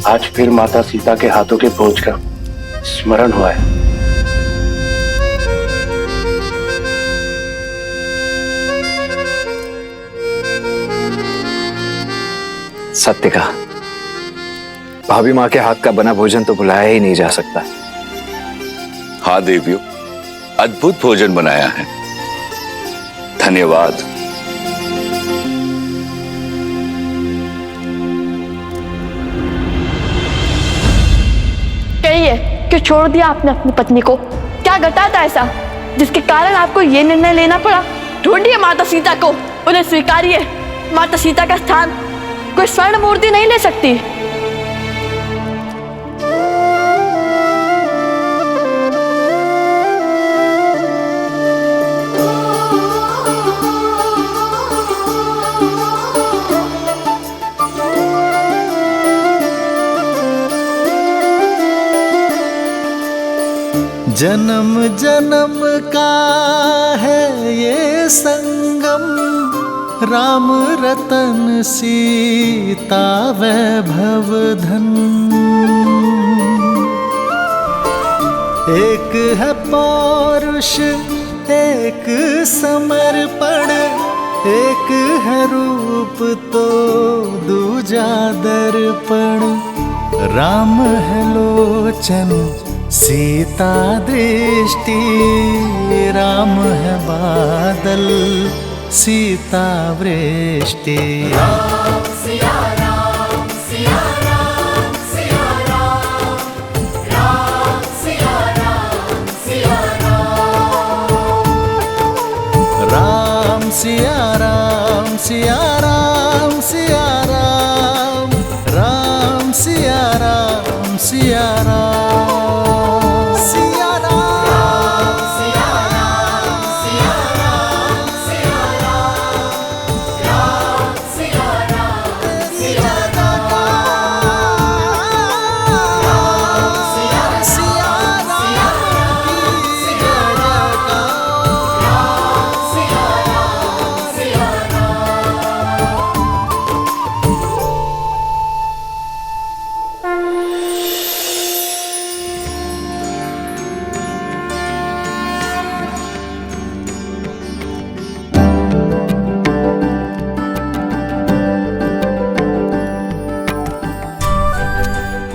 आज फिर माता सीता के हाथों के भोज का स्मरण हुआ है। सत्य कहा, भाभी माँ के हाथ का बना भोजन तो भुलाया ही नहीं जा सकता। हाँ देवियों, अद्भुत भोजन बनाया है, धन्यवाद। कहिए, क्यों छोड़ दिया आपने अपनी पत्नी को? क्या घटा था ऐसा जिसके कारण आपको ये निर्णय लेना पड़ा? ढूंढिए माता सीता को, उन्हें स्वीकारिए। माता सीता का स्थान कोई स्वर्ण मूर्ति नहीं ले सकती। जन्म जन्म का है ये संगम, राम रतन सीता वैभव धन। एक है पौरुष एक समर्पण, एक है रूप तो दूजा दर्पण। राम है लोचन सीता दृष्टि, राम है बादल सीता वृष्टि। राम सिया राम सिया राम सिया राम, राम सिया राम सिया राम। राम सिया राम सिया राम सिया राम, राम सिया राम सिया राम।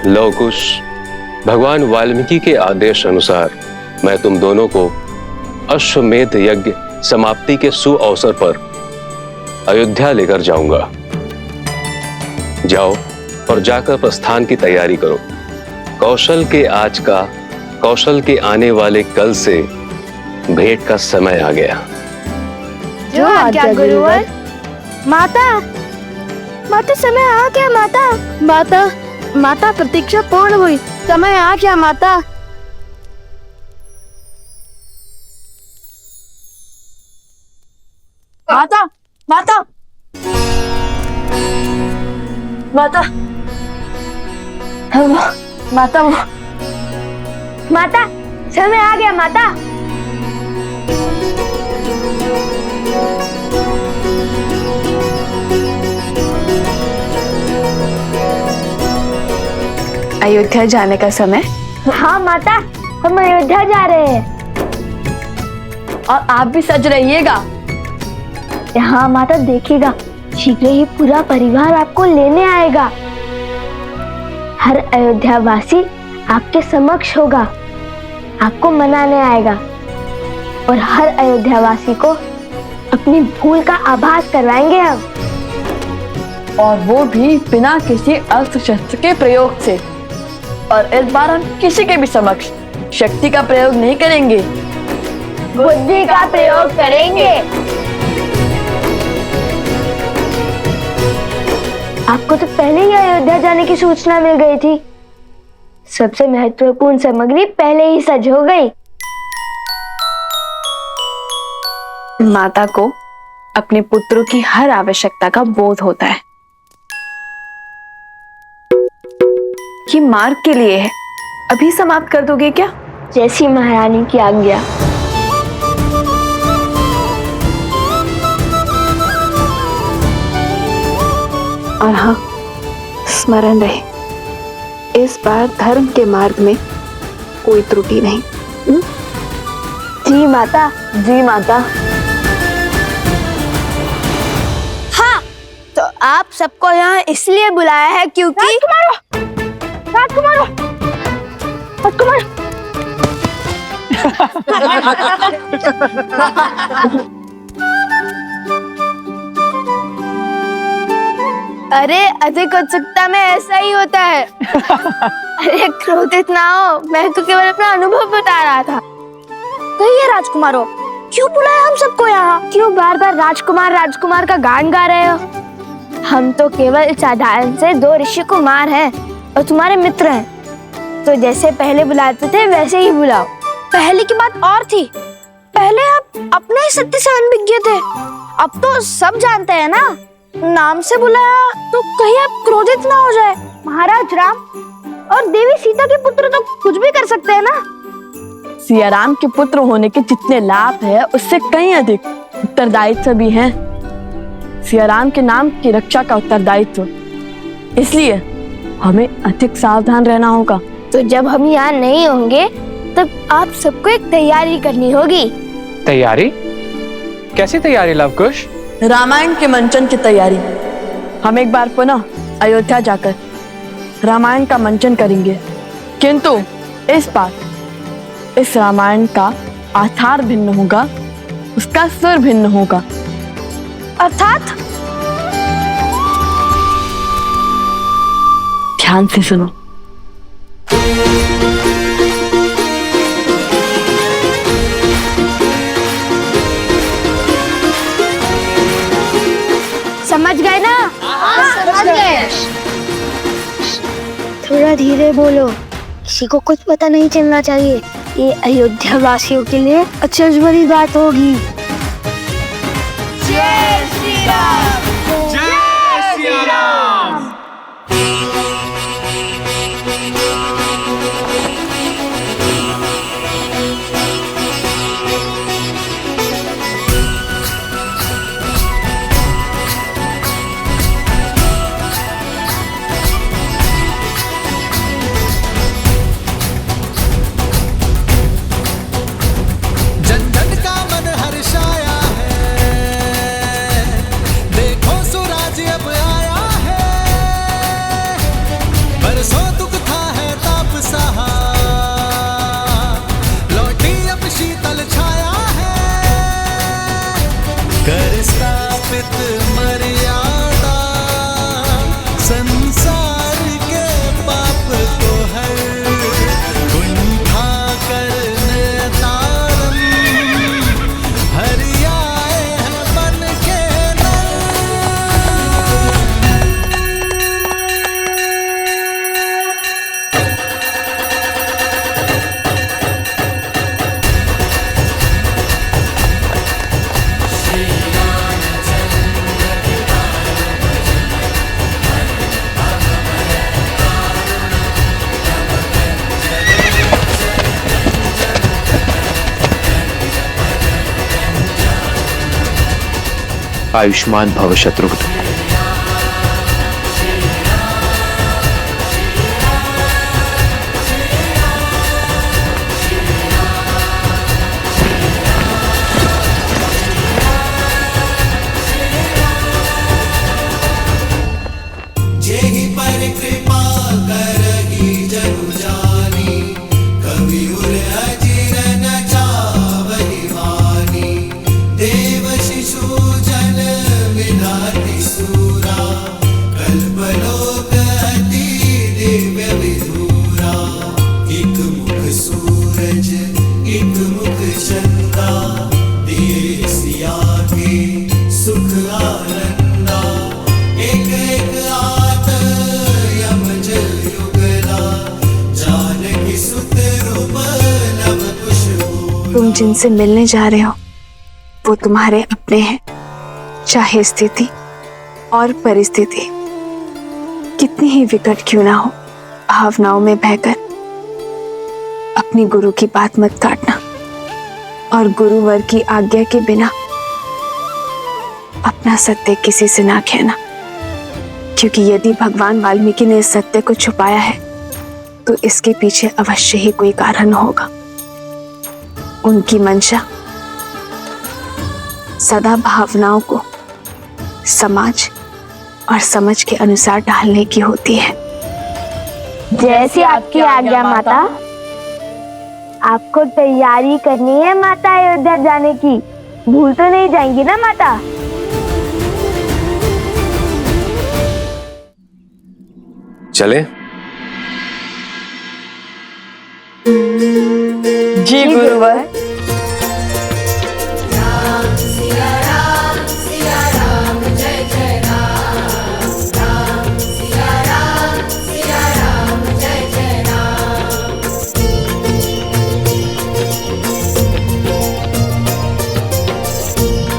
लव कुश, भगवान वाल्मीकि के आदेश अनुसार मैं तुम दोनों को अश्वमेध यज्ञ समाप्ति के सुअवसर पर अयोध्या लेकर जाऊंगा। जाओ और जाकर प्रस्थान की तैयारी करो। कौशल के आज का, कौशल के आने वाले कल से भेंट का समय आ गया। जो आज्ञा गुरुवर। माता, माता समय आ गया माता। माता, माता प्रतीक्षा पूर्ण हुई, समय आ गया माता। माता, माता, माता, माता, माता समय आ गया माता। अयोध्या जाने का समय? हाँ माता, हम अयोध्या जा रहे हैं। और आप भी सज रहिएगा। हाँ माता, देखिएगा शीघ्र ही पूरा परिवार आपको लेने आएगा। हर अयोध्या वासी आपके समक्ष होगा, आपको मनाने आएगा और हर अयोध्या वासी को अपनी भूल का आभास करवाएंगे हम। और वो भी बिना किसी अस्त्र शस्त्र के प्रयोग से। और इस बार हम किसी के भी समक्ष शक्ति का प्रयोग नहीं करेंगे, बुद्धि का प्रयोग करेंगे। आपको तो पहले ही अयोध्या जाने की सूचना मिल गई थी। सबसे महत्वपूर्ण सामग्री पहले ही सज हो गई। माता को अपने पुत्रों की हर आवश्यकता का बोध होता है। ये मार्ग के लिए है, अभी समाप्त कर दोगे क्या? जैसी महारानी की आज्ञा। और हाँ, स्मरण रहे, इस बार धर्म के मार्ग में कोई त्रुटि नहीं। जी माता, जी माता। हाँ, तो आप सबको यहाँ इसलिए बुलाया है क्योंकि राजकुमारों, अरे अधिक उत्सुकता में ऐसा ही होता है। अरे क्रोधित ना हो, मैं तो केवल अपना अनुभव बता रहा था। कहिए राजकुमारों, क्यों बुलाया हम सबको यहाँ? क्यों बार बार राजकुमार राजकुमार का गान गा रहे हो? हम तो केवल साधारण से 2 ऋषि कुमार हैं और तुम्हारे मित्र हैं, तो जैसे पहले बुलाते थे वैसे ही बुलाओ। पहले की बात और थी, पहले आप अपने ही सत्य से अनभिज्ञ थे, अब तो सब जानते हैं ना। नाम से बुलाया तो कहीं आप क्रोधित ना हो जाए। महाराज राम और देवी सीता के पुत्र तो कुछ भी कर सकते हैं ना। सिया राम के पुत्र होने के जितने लाभ है उससे कहीं अधिक उत्तरदायित्व भी है। सिया राम के नाम की रक्षा का उत्तरदायित्व, इसलिए हमें अधिक सावधान रहना होगा। तो जब हम यहाँ नहीं होंगे तब आप सबको एक तैयारी करनी होगी। तैयारी? कैसी तैयारी लवकुश? रामायण के मंचन की तैयारी। हम एक बार पुनः अयोध्या जाकर रामायण का मंचन करेंगे, किंतु इस बार इस रामायण का आधार भिन्न होगा, उसका सुर भिन्न होगा। अर्थात? ध्यान से सुनो। समझ गए ना? हाँ, समझ गए। थोड़ा धीरे बोलो, किसी को कुछ पता नहीं चलना चाहिए। ये अयोध्या वासियों के लिए अचरज भरी बात होगी। जय श्री राम। जय श्री राम। जन जन का मन हर्षाया है, देखो स्वराज अब आया है। बरसों दुख था है ताप सहा, लौटी अब शीतल छाया है। कर स्थापित मर्यादा, संसार के पाप को हर कुंठा करने तारम, हरि आए हैं बन के नर। आयुष्मान भव शत्रुघ्न। जेहि पर कृपा करहि जनु जानी, कवि उर अजिर न चावहि वानी। देव शिशु जन विधाति सूरा, कल्पलोक अति दिव्य विधूरा। एक मुख सूरज एक मुख चंदा, दिए सिया के सुख आनंदा। एक एक आत यमज युगला, जानकी सुत रूप नव कुश बोला। तुम जिनसे मिलने जा रहे हो वो तुम्हारे अपने हैं, चाहे स्थिति और परिस्थिति कितनी ही विकट क्यों ना हो। भावनाओं में बहकर अपनी गुरु की बात मत काटना, और गुरुवर की आज्ञा के बिना अपना सत्य किसी से ना कहना, क्योंकि यदि भगवान वाल्मीकि ने इस सत्य को छुपाया है तो इसके पीछे अवश्य ही कोई कारण होगा। उनकी मंशा सदा भावनाओं को समाज और समझ के अनुसार ढालने की होती है। जैसी आपकी आज्ञा माता। आपको तैयारी करनी है माता अयोध्या जाने की, भूल तो नहीं जाएंगी ना माता? चले? जी गुरुवर। सिया राम जय जय राम, राम सिया राम जय जय राम।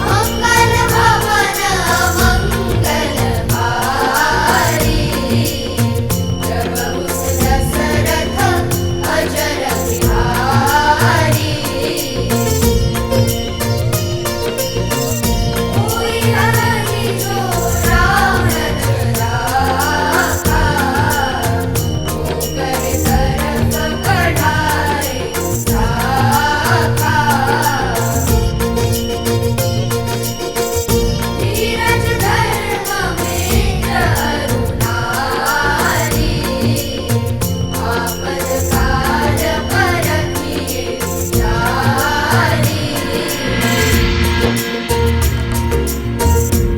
मंगल भवन मंगल हारी, प्रभु दशरथ अजर बिहारी। कोई नहीं जो राम राखा, होकर तरफ बढ़ाए साखा। धीरज धर्म में करुणारी, आपद काल परखिए जारी।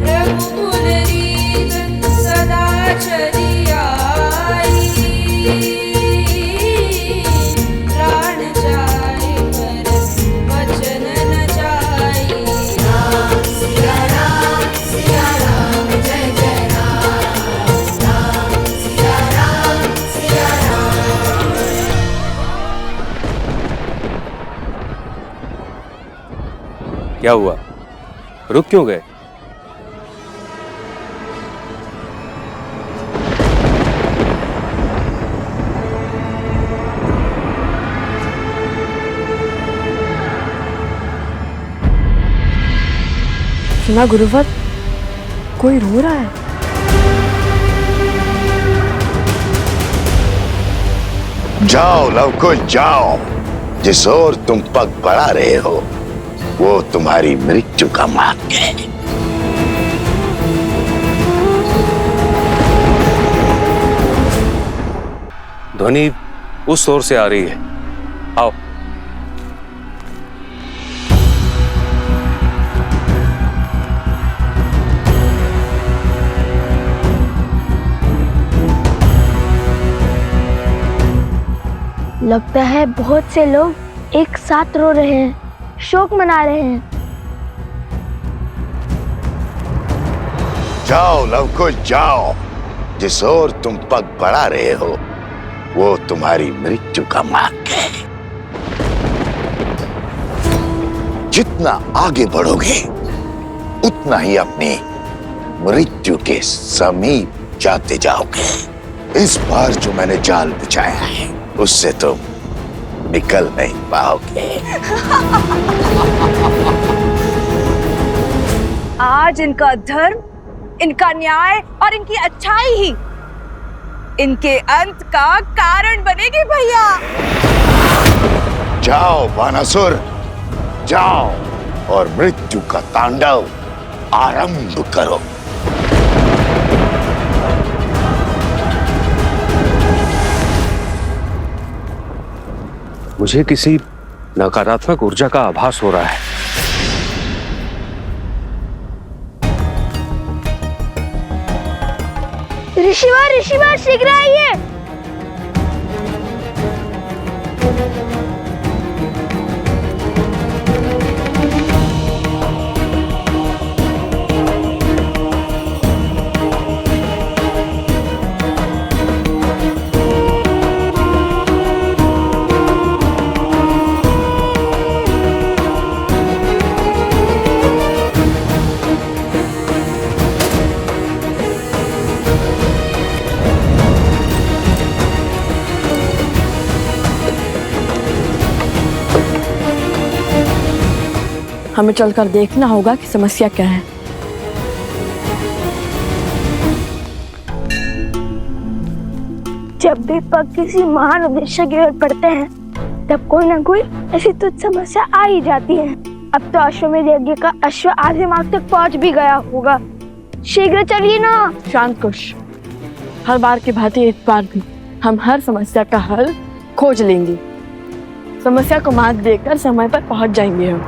रघुकुल रीत सदा चली आई, प्राण जाए पर वचन न जाई। राम सिया राम जय जय राम, राम सिया राम। क्या हुआ? रुक क्यों गए? सुना गुरुवर, कोई रो रहा है। जाओ लवकुश जाओ, जिस ओर तुम पग बढ़ा रहे हो वो तुम्हारी मृत्यु का मार्ग है। ध्वनि उस ओर से आ रही है, आओ। लगता है बहुत से लोग एक साथ रो रहे हैं, शोक मना रहे हैं। जाओ लवकुश जाओ, जिस ओर तुम पग बढ़ा रहे हो वो तुम्हारी मृत्यु का मार्ग है। जितना आगे बढ़ोगे उतना ही अपनी मृत्यु के समीप जाते जाओगे। इस बार जो मैंने जाल बिछाया है उससे तुम निकल नहीं पाओगे। आज इनका धर्म, इनका न्याय और इनकी अच्छाई ही इनके अंत का कारण बनेगी भैया। जाओ बानासुर, जाओ और मृत्यु का तांडव आरंभ करो। मुझे किसी नकारात्मक ऊर्जा का आभास हो रहा है। ऋषिवर शीघ्र आइए। हमें चलकर देखना होगा कि समस्या क्या है। जब भी पग किसी महान उद्देश्य की ओर पड़ते हैं तब कोई ना कोई ऐसी तुच्छ समस्या आ ही जाती है। अब तो अश्वमेध यज्ञ का अश्व आधे मार्ग तक पहुंच भी गया होगा। शीघ्र चलिए ना। शांत कुश, हर बार की भांति इस बार भी हम हर समस्या का हल खोज लेंगे। समस्या को मात देकर समय पर पहुंच जाएंगे हम।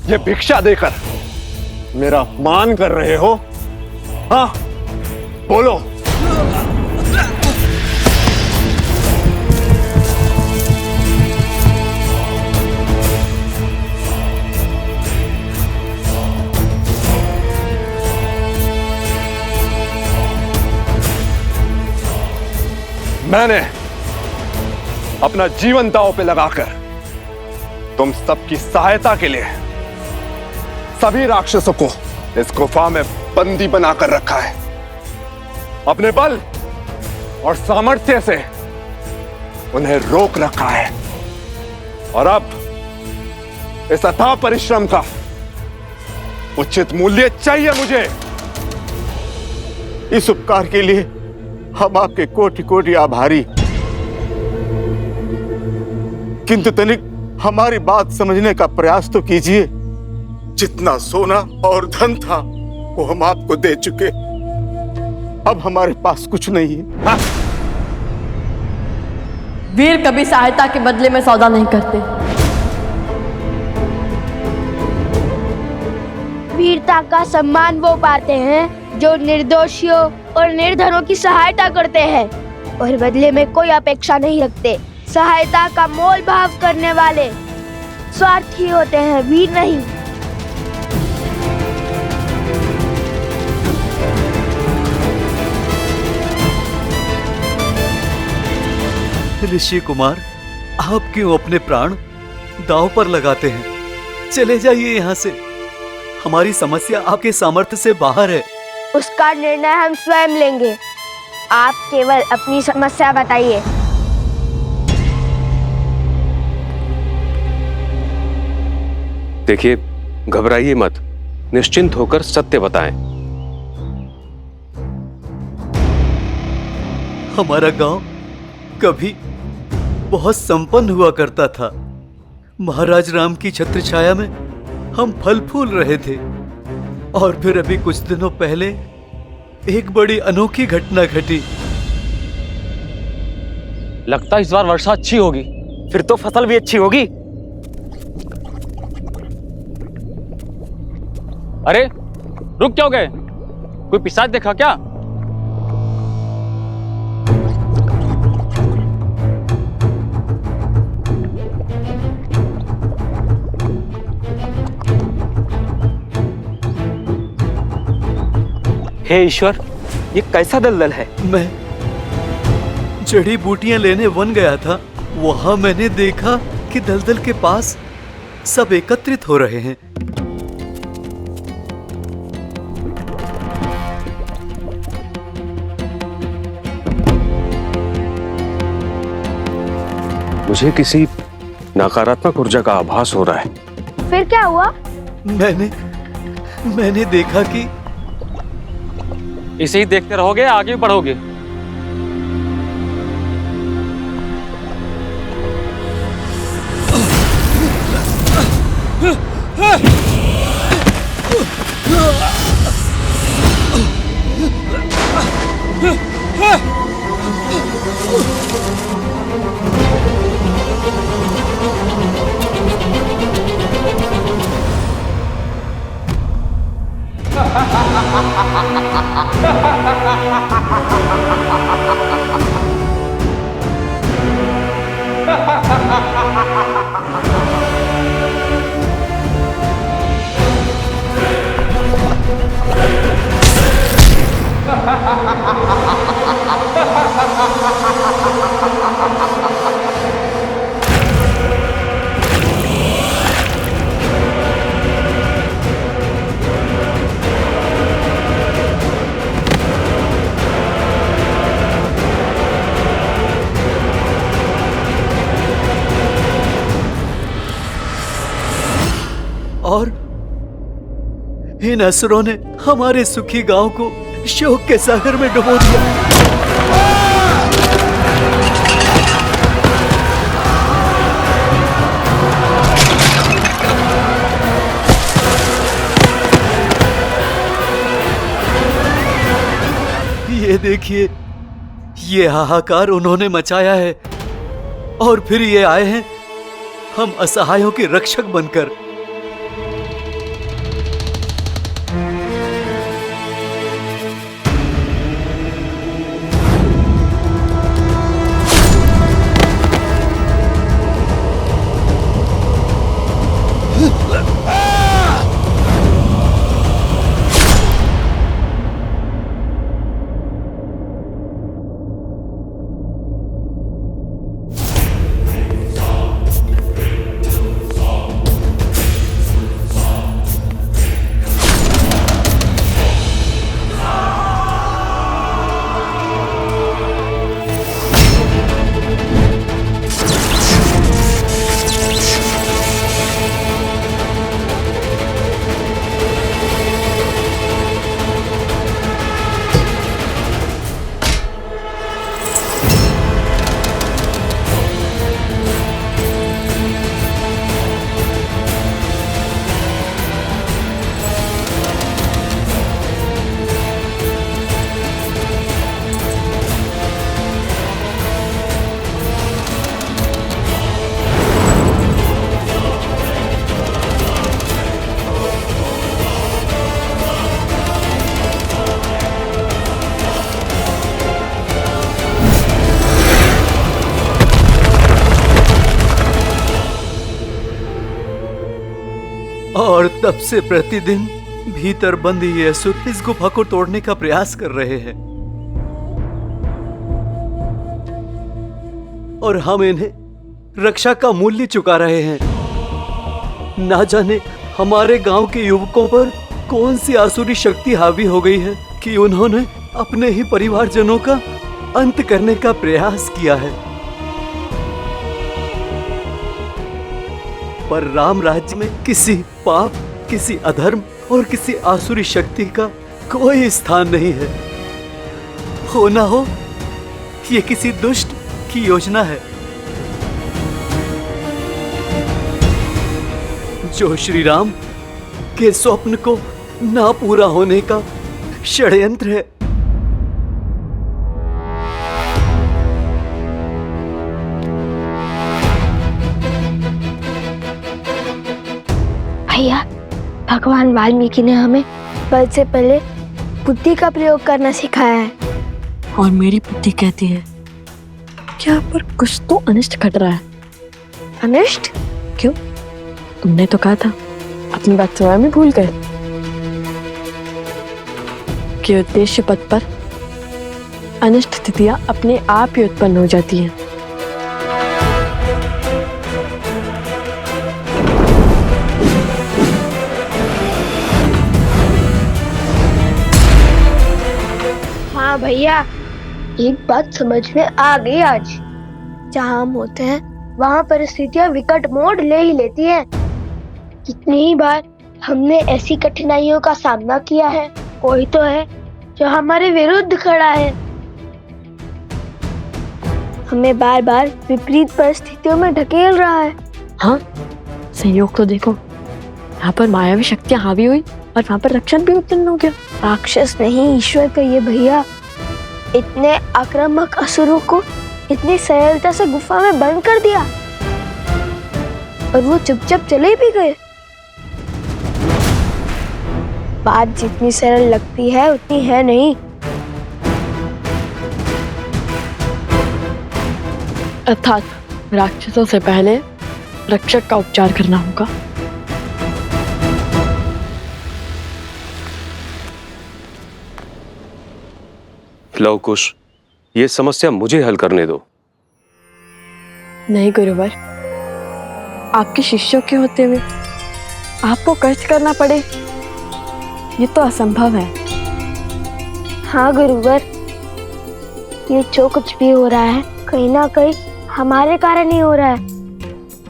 ये भिक्षा देकर मेरा अपमान कर रहे हो? हाँ, बोलो। मैंने अपना जीवन दांव पे लगाकर तुम सबकी सहायता के लिए सभी राक्षसों को इस गुफा में बंदी बनाकर रखा है। अपने बल और सामर्थ्य से उन्हें रोक रखा है और अब इस अथाह परिश्रम का उचित मूल्य चाहिए मुझे। इस उपकार के लिए हम आपके कोटि कोटि आभारी। किंतु तनिक हमारी बात समझने का प्रयास तो कीजिए। जितना सोना और धन था वो हम आपको दे चुके, अब हमारे पास कुछ नहीं है। हाँ? वीर कभी सहायता के बदले में सौदा नहीं करते। वीरता का सम्मान वो पाते हैं जो निर्दोषियों और निर्धनों की सहायता करते हैं और बदले में कोई अपेक्षा नहीं रखते। सहायता का मोल भाव करने वाले स्वार्थी होते हैं, वीर नहीं। ऋषि कुमार, आप क्यों अपने प्राण दांव पर लगाते हैं? चले जाइए यहाँ से। हमारी समस्या आपके सामर्थ्य से बाहर है। उसका निर्णय हम स्वयं लेंगे। आप केवल अपनी समस्या बताइए। देखिए, घबराइए मत, निश्चिंत होकर सत्य बताएं। हमारा गांव कभी बहुत संपन्न हुआ करता था। महाराज राम की छत्र छाया में हम फल फूल रहे थे और फिर अभी कुछ दिनों पहले एक बड़ी अनोखी घटना घटी। लगता है इस बार वर्षा अच्छी होगी, फिर तो फसल भी अच्छी होगी। अरे रुक क्यों गए? कोई पिशाच देखा क्या? हे ईश्वर, ये कैसा दलदल है? मैं जड़ी बूटियां लेने वन गया था। वहां मैंने देखा कि दलदल के पास सब एकत्रित हो रहे हैं। मुझे किसी नकारात्मक ऊर्जा का आभास हो रहा है। फिर क्या हुआ? मैंने देखा कि इसे ही देखते रहोगे, आगे बढ़ोगे। और इन असुरों ने हमारे सुखी गांव को शोक के सागर में डुबो दिया। ये देखिए, ये हाहाकार उन्होंने मचाया है और फिर ये आए हैं हम असहायों के रक्षक बनकर। और तब से प्रतिदिन भीतर बंद ये असुर इस गुफा को तोड़ने का प्रयास कर रहे हैं और हम इन्हें रक्षा का मूल्य चुका रहे हैं। ना जाने हमारे गांव के युवकों पर कौन सी आसुरी शक्ति हावी हो गई है कि उन्होंने अपने ही परिवारजनों का अंत करने का प्रयास किया है। पर राम राज्य में किसी पाप, किसी अधर्म और किसी आसुरी शक्ति का कोई स्थान नहीं है। हो ना हो ये किसी दुष्ट की योजना है जो श्री राम के स्वप्न को ना पूरा होने का षड्यंत्र है। भैया, भगवान वाल्मीकि ने हमें बल से पहले बुद्धि का प्रयोग करना सिखाया है। और मेरी बुद्धि कहती है कि यहाँ पर कुछ तो अनिष्ट घट रहा है। अनिष्ट? क्यों? तुमने तो कहा था, अपनी बात स्वयं में भूल गए कि उद्देश्य पथ पर अनिष्ट स्थितियां अपने आप ही उत्पन्न हो जाती हैं। हाँ भैया, एक बात समझ में आ गई आज। जहाँ हम होते हैं वहाँ परिस्थितियाँ विकट मोड़ ले ही लेती हैं। कितनी ही बार हमने ऐसी कठिनाइयों का सामना किया है। कोई तो है जो हमारे विरुद्ध खड़ा है, हमें बार बार विपरीत परिस्थितियों में ढकेल रहा है। हाँ, संयोग तो देखो, यहाँ पर मायावी शक्तियाँ हावी हुई और वहाँ पर रक्षण भी उत्पन्न हो गया। राक्षस नहीं, ईश्वर कहिए भैया। इतने आक्रामक असुरों को इतनी सरलता से गुफा में बंद कर दिया और वो चुपचाप चले भी गए। बात जितनी सरल लगती है उतनी है नहीं। अर्थात राक्षसों से पहले रक्षक का उपचार करना होगा। लव कुश, ये समस्या मुझे हल करने दो। नहीं गुरुवर, आपके शिष्यों के होते हुए आपको कष्ट करना पड़े, ये तो असंभव है। हाँ गुरुवर, ये जो कुछ भी हो रहा है कहीं ना कहीं हमारे कारण ही हो रहा है,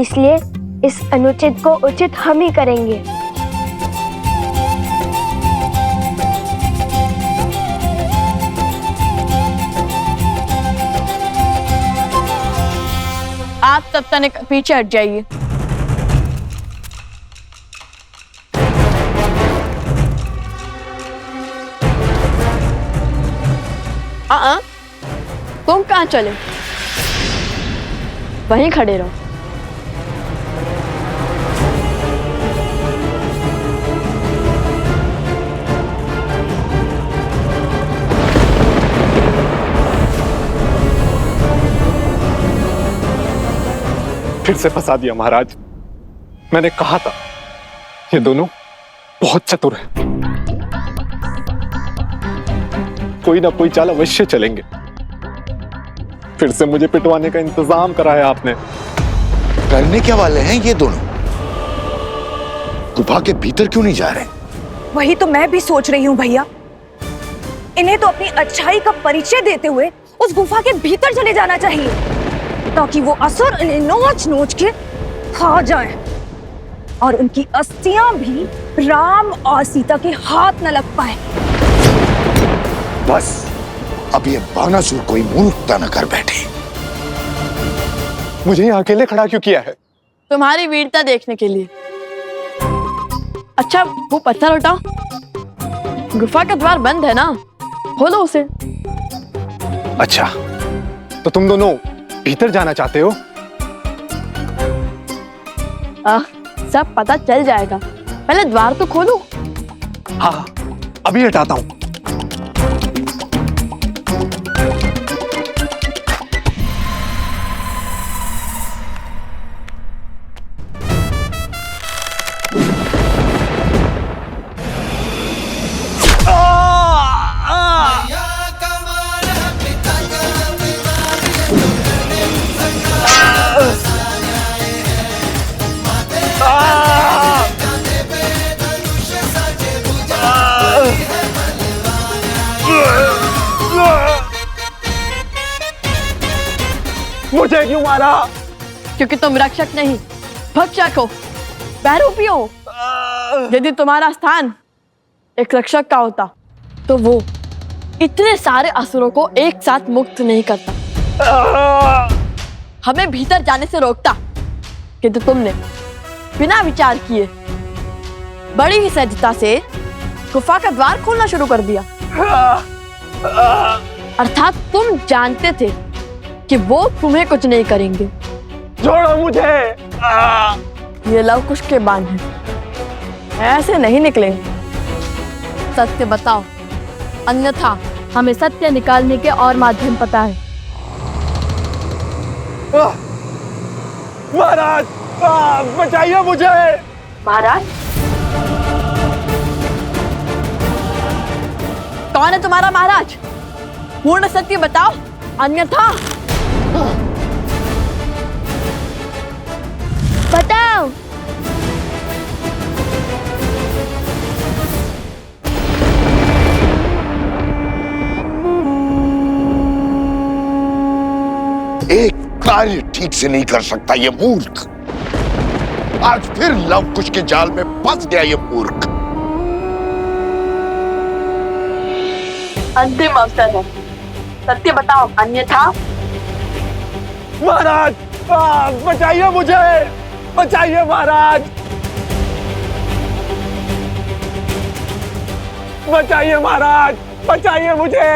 इसलिए इस अनुचित को उचित हम ही करेंगे। आप तब तक पीछे हट जाइए। तुम कहाँ चले? वहीं खड़े रहो। फिर से फंसा दिया महाराज। मैंने कहा था ये दोनों बहुत चतुर हैं। कोई ना कोई चाल अवश्य चलेंगे। फिर से मुझे पिटवाने का इंतजाम कराया आपने। करने क्या वाले हैं ये दोनों? गुफा के भीतर क्यों नहीं जा रहे? वही तो मैं भी सोच रही हूँ भैया। इन्हें तो अपनी अच्छाई का परिचय देते हुए उस गुफा के भीतर चले जाना चाहिए, ताकि वो असुर इन्हें नोच नोच के खा जाए और उनकी अस्थियां भी राम और सीता के हाथ न लग पाए। बस अब ये बानासुर कोई मूर्खता न कर बैठे। मुझे यहाँ अकेले खड़ा क्यों किया है? तुम्हारी वीरता देखने के लिए। अच्छा वो पत्थर उठाओ। गुफा का द्वार बंद है ना, खोलो उसे। अच्छा तो तुम दोनों भीतर जाना चाहते हो? सब पता चल जाएगा, पहले द्वार तो खोलो। हाँ अभी हटाता हूँ। मुझे क्यों मारा? क्योंकि तुम रक्षक नहीं भक्षक हो, बहरूपी हो। यदि तुम्हारा स्थान एक रक्षक का होता तो वो इतने सारे असुरों को एक साथ मुक्त नहीं करता, हमें भीतर जाने से रोकता। किंतु तुमने बिना विचार किए बड़ी ही सहजता से गुफा का द्वार खोलना शुरू कर दिया। अर्थात तुम जानते थे कि वो तुम्हें कुछ नहीं करेंगे। छोड़ो मुझे। ये लवकुश के बाण हैं, ऐसे नहीं निकलेंगे। सत्य बताओ, अन्यथा हमें सत्य निकालने के और माध्यम पता है। महाराज बचाइए मुझे। महाराज कौन है तुम्हारा महाराज? पूर्ण सत्य बताओ, अन्यथा। बताओ। एक कार्य ठीक से नहीं कर सकता ये मूर्ख। आज फिर लवकुश के जाल में फंस गया ये मूर्ख। अंतिम अवसर है, सत्य बताओ, अन्यथा। महाराज बचाइए मुझे, बचाइए महाराज, बचाइए महाराज, बचाइए मुझे।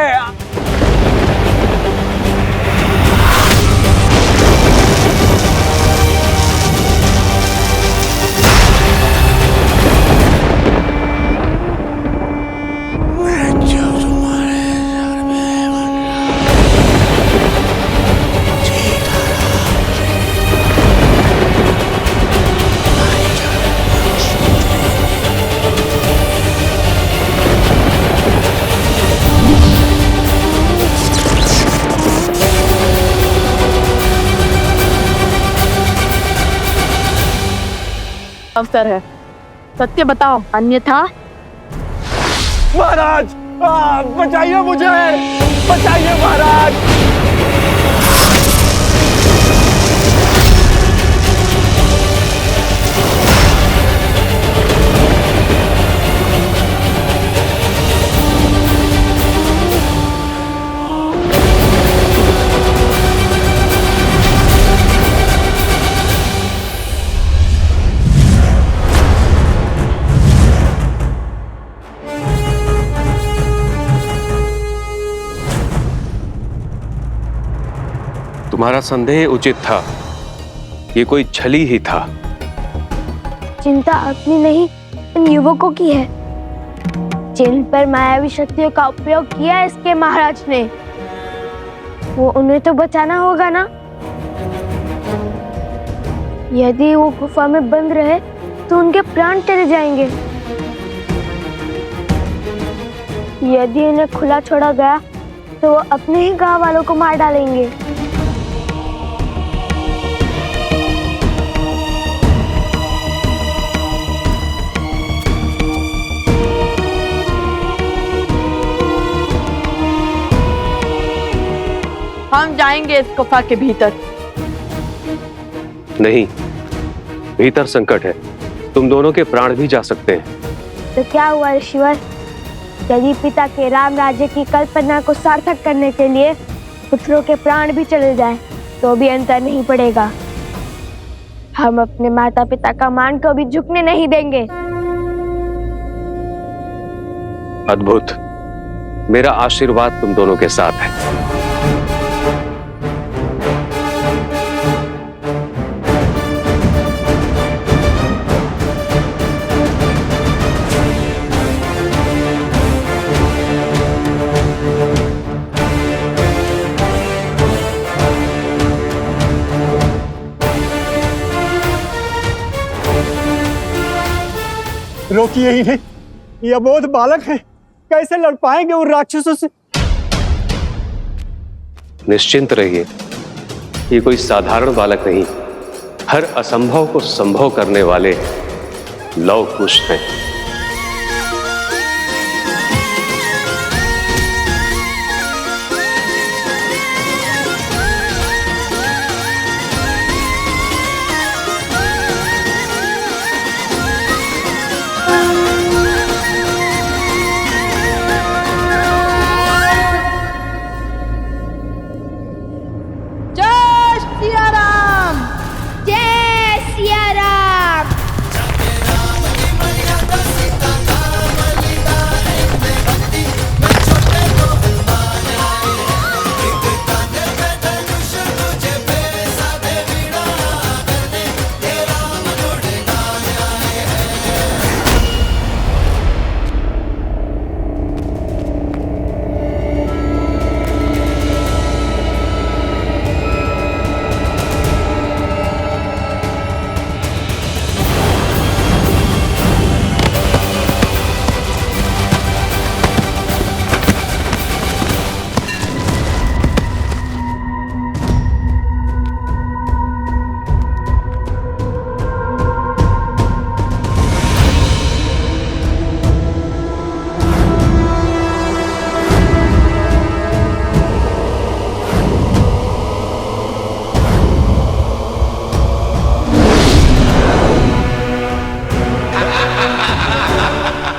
अवसर है, सत्य बताओ, अन्यथा। महाराज बचाइए मुझे, बचाइए महाराज। तुम्हारा संदेह उचित था। ये कोई छली ही था। चिंता अपनी नहीं, इन युवकों की है जिन पर मायावी शक्तियों का उपयोग किया इसके महाराज ने। वो उन्हें तो बचाना होगा ना। यदि वो गुफा में बंद रहे तो उनके प्राण चले जाएंगे। यदि इन्हें खुला छोड़ा गया तो वो अपने ही गांव वालों को मार डालेंगे। हम जाएंगे इस गुफा के भीतर। नहीं, भीतर संकट है। तुम दोनों के प्राण भी जा सकते हैं। तो क्या हुआ ऋषिवर? यदि पिता के राम राज्य की कल्पना को सार्थक करने के लिए पुत्रों के प्राण भी चले जाएं, तो भी अंतर नहीं पड़ेगा। हम अपने माता पिता का मान को भी झुकने नहीं देंगे। अद्भुत। मेरा आशीर्वाद तुम दोनों के साथ है। रोकिए ही नहीं, ये अबोध बालक हैं, कैसे लड़ पाएंगे उन राक्षसों से? निश्चिंत रहिए, ये कोई साधारण बालक नहीं, हर असंभव को संभव करने वाले लव कुश हैं।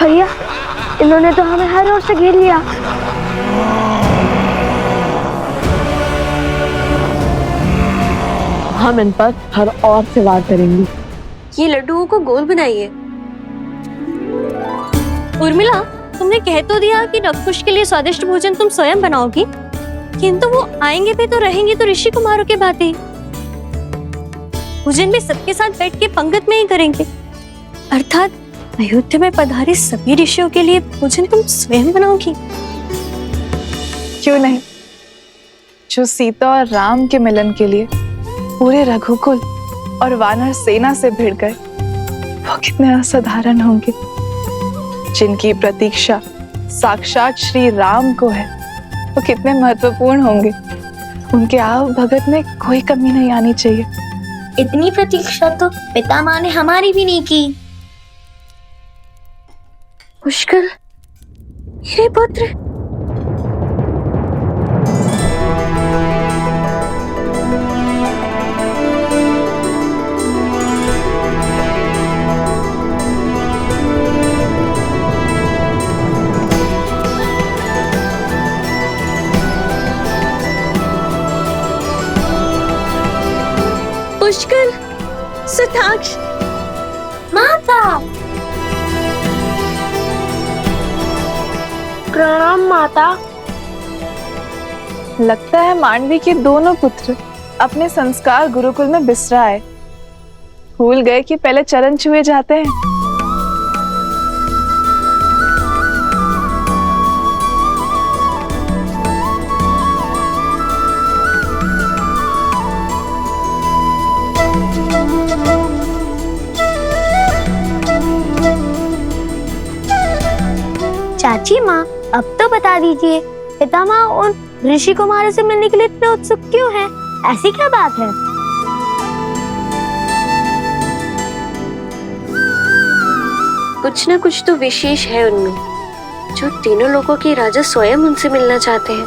भैया, इन्होंने तो हमें हर ओर से घेर लिया। हम इन पर हर ओर से वार करेंगे। ये लड्डुओं को गोल बनाइए। उर्मिला, तुमने कह तो दिया कि नवकुश के लिए स्वादिष्ट भोजन तुम स्वयं बनाओगी, किंतु वो आएंगे भी तो रहेंगे तो ऋषि कुमारों के भांति। भोजन भी सबके साथ बैठ के पंगत में ही करेंगे, अर्थात अयोध्या में पधारे सभी ऋषियों के लिए भोजन तुम स्वयं बनाओगी। क्यों नहीं? जो सीता और राम के मिलन के लिए पूरे रघुकुल और वानर सेना से भिड़ गए, वो कितने असाधारण होंगे। जिनकी प्रतीक्षा साक्षात श्री राम को है, वो कितने महत्वपूर्ण होंगे। उनके आव भगत में कोई कमी नहीं आनी चाहिए। इतनी प्रतीक्षा तो पितामह ने हमारी भी नहीं की। पुष्कर, मेरे पुत्र, पुष्कर, सुताक्ष, माता। प्रणाम माता। लगता है मांडवी के दोनों पुत्र अपने संस्कार गुरुकुल में बिसराए, भूल गए कि पहले चरण छुए जाते हैं। चाची माँ, अब तो बता दीजिए, पितामह उन ऋषि कुमारों से मिलने के लिए इतने उत्सुक क्यों हैं? ऐसी क्या बात है? कुछ न कुछ तो विशेष है उनमें, जो तीनों लोगों के राजा स्वयं उनसे मिलना चाहते हैं।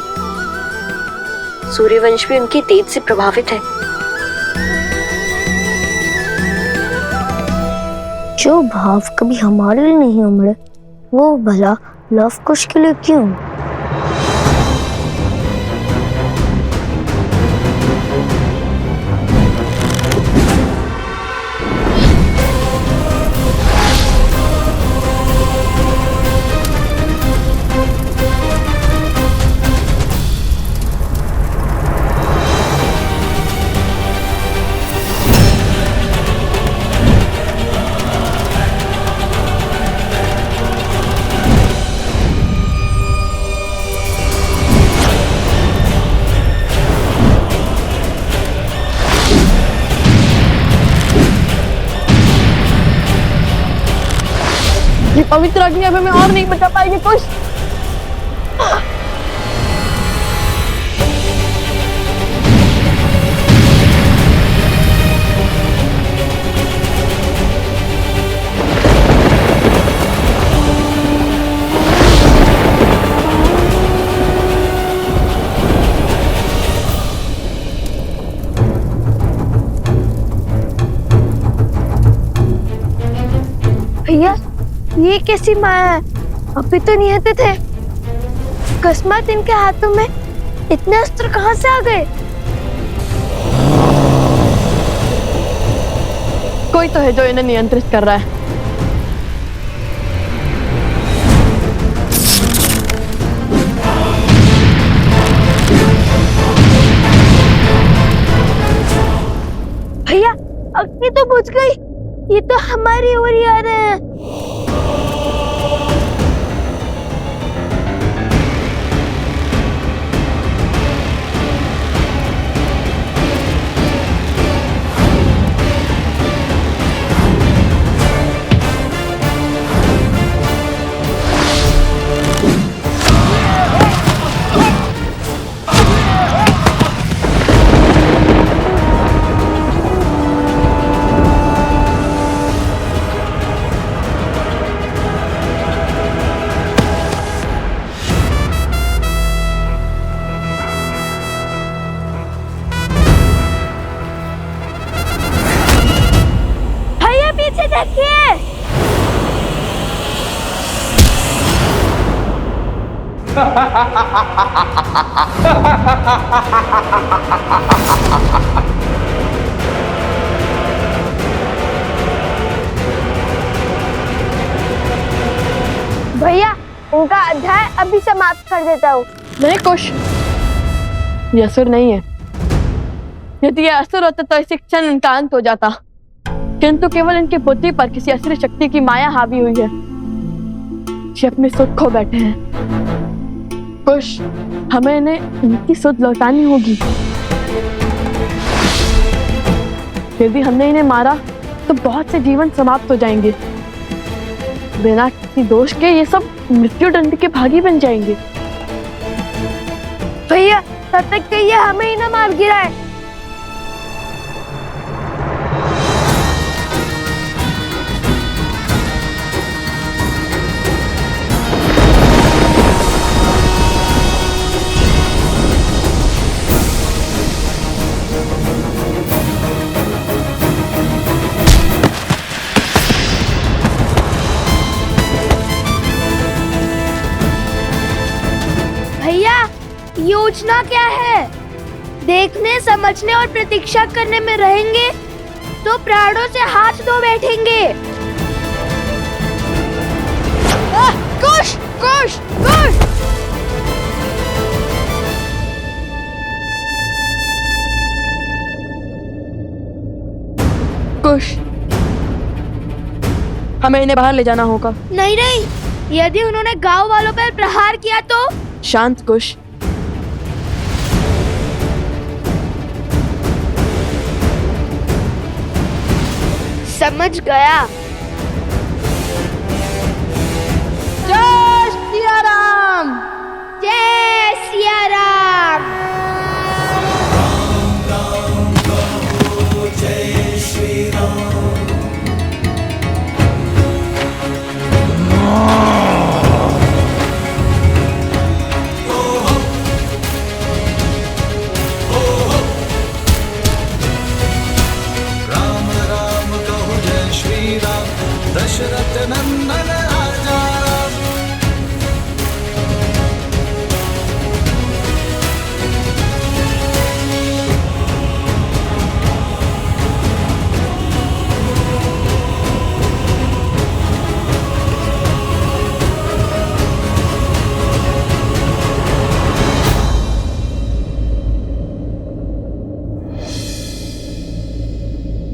सूर्यवंश भी उनके तेज से प्रभावित है। जो भाव कभी हमारे लिए नहीं उमड़े, वो भला लव कुश के लिए क्यों? ये पवित्र अग्नि अब हमें और नहीं बचा पाएगी कुछ। भैया, ये कैसी माया है? अभी तो निहत्थे थे। अकस्मात इनके हाथों में इतने अस्त्र कहाँ से आ गए? कोई तो है जो इन्हें नियंत्रित कर रहा है। भैया, अग्नि तो बुझ गई। ये तो हमारी ओर ही आ रहे हैं। पीछे देखिए। भैया, उनका अध्याय अभी समाप्त कर देता हूँ। नहीं कुश, ये असुर नहीं है। यदि ये असुर होता तो इसी क्षण इनका अंत हो जाता, किंतु केवल इनकी बुद्धि पर किसी असुर शक्ति की माया हावी हुई है। ये अपने सुध खो बैठे हैं। कुश, हमें इन्हें इनकी सुध लौटानी होगी। यदि हमने इन्हें मारा तो बहुत से जीवन समाप्त हो जाएंगे। बिना किसी दोष के ये सब मृत्यु दंड के भागी बन जाएंगे। भैया, तब तक के ये हमें ही ना मार गिराए। भैया, योजना क्या है? देखने, समझने और प्रतीक्षा करने में रहेंगे तो प्राणों से हाथ धो बैठेंगे। कुश, कुश, कुश। कुश, हमें इन्हें बाहर ले जाना होगा। नहीं नहीं, यदि उन्होंने गांव वालों पर प्रहार किया तो? शांत कुश, समझ गया। जय सिया राम। जय सिया राम। जय श्री राम। राम राम कहो जय श्री राम, दशरथ नंदन राजा।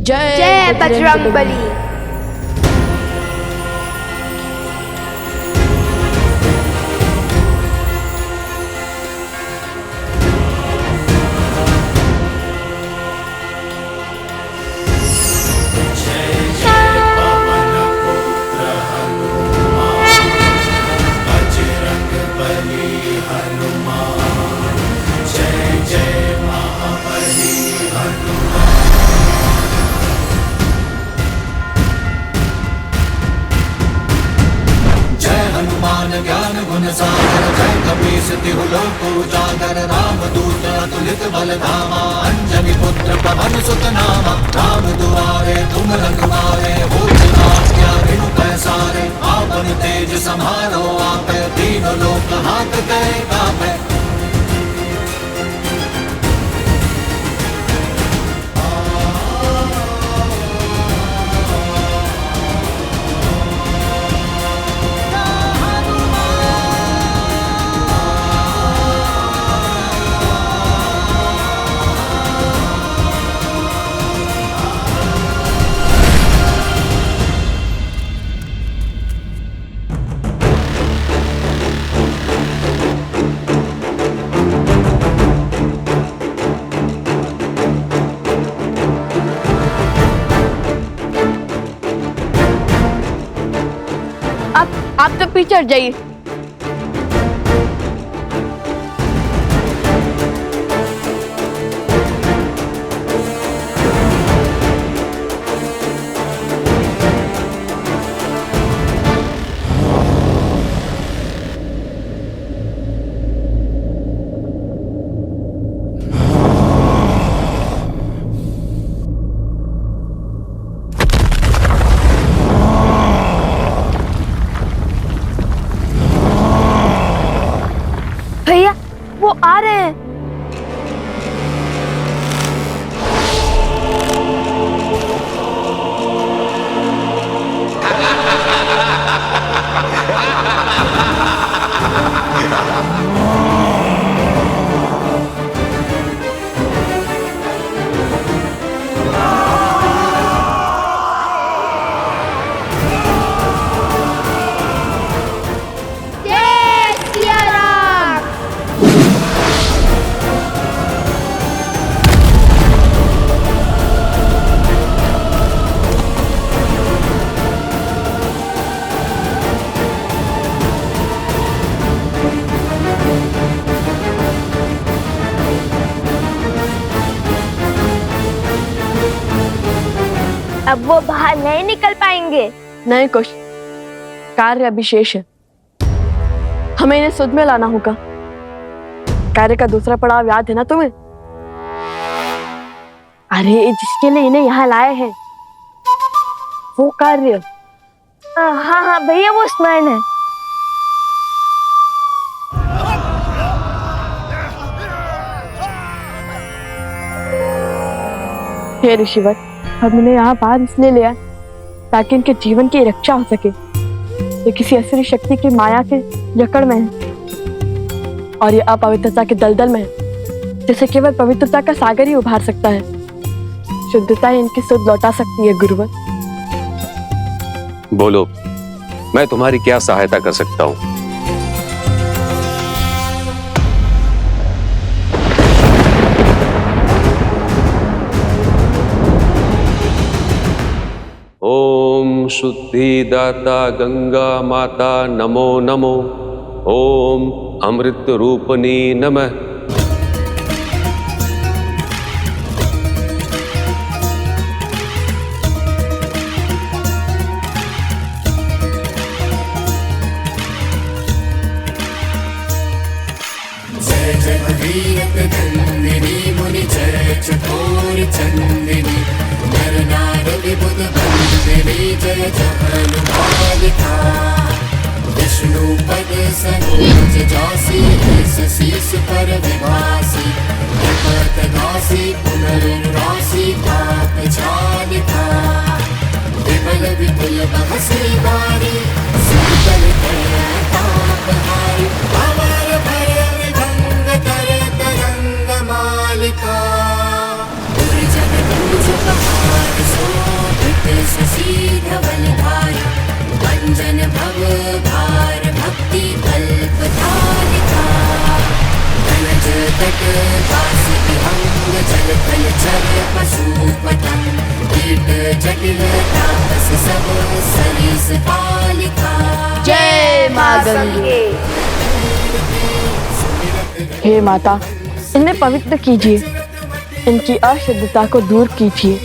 जय बजरंगबली। ज्ञान गुण सागर, जय कपीस तिहु लोक उजागर। राम दूत अतुलित बल धामा, अंजनी पुत्र पवन सुत नामा। राम दुआरे तुम रखवारे, हो क्या रेणु पैसारे। आपन तेज समारो आपे, तीनों लोक हाथ गए कापे। आप तो पीछे हट जाइए। भैया वो आ रहे हैं। जय सिया राम। अब वो बाहर नहीं निकल पाएंगे। नहीं कुछ, कार्य अभी शेष है। हमें इन्हें सुध में लाना होगा। कार्य का दूसरा पड़ाव याद है ना तुम्हें? अरे जिसके लिए इन्हें यहाँ लाए हैं, वो कार्य। हाँ हाँ भैया, वो स्मरण है। हे ऋषिवर, हम इन्हें यहाँ बाहर इसलिए ले आए ताकि इनके जीवन की रक्षा हो सके। ये किसी असुरी शक्ति की माया के जकड़ में है और ये अपवित्रता के दलदल में है, जिसे केवल पवित्रता का सागर ही उभार सकता है। शुद्धता ही इनकी सुध लौटा सकती है गुरुवर। बोलो, मैं तुम्हारी क्या सहायता कर सकता हूं? ओम शुद्धिदाता गंगा माता नमो नमो। ओम अमृत रूपनी नमः। जय जय भगीरथ नंदिनी मुनि जय चकोर चंदिनी नर नार विबुध बंदिनी जय जगन्मालिका विष्णु पद सरोज जासी शीस पर विभासी विपत दासी पुनर्रासी पाप छालिका विमल विपुल बहसी बारी शीतल ताप हारी अमर भय विभंग कर तरंग मालिका दुर्जन दूज पहाड़ शोभित शशि धवल धारा भंजन भव भार भक्ति कल्प धारिका धनज तट काशी विहंग जल थल चर पशु पतंग कीट जटिल तापस सब सरीस पालिका। जय मां गंगे। हे माता, इन्हें पवित्र कीजिए, इनकी अशुद्धता को दूर कीजिए।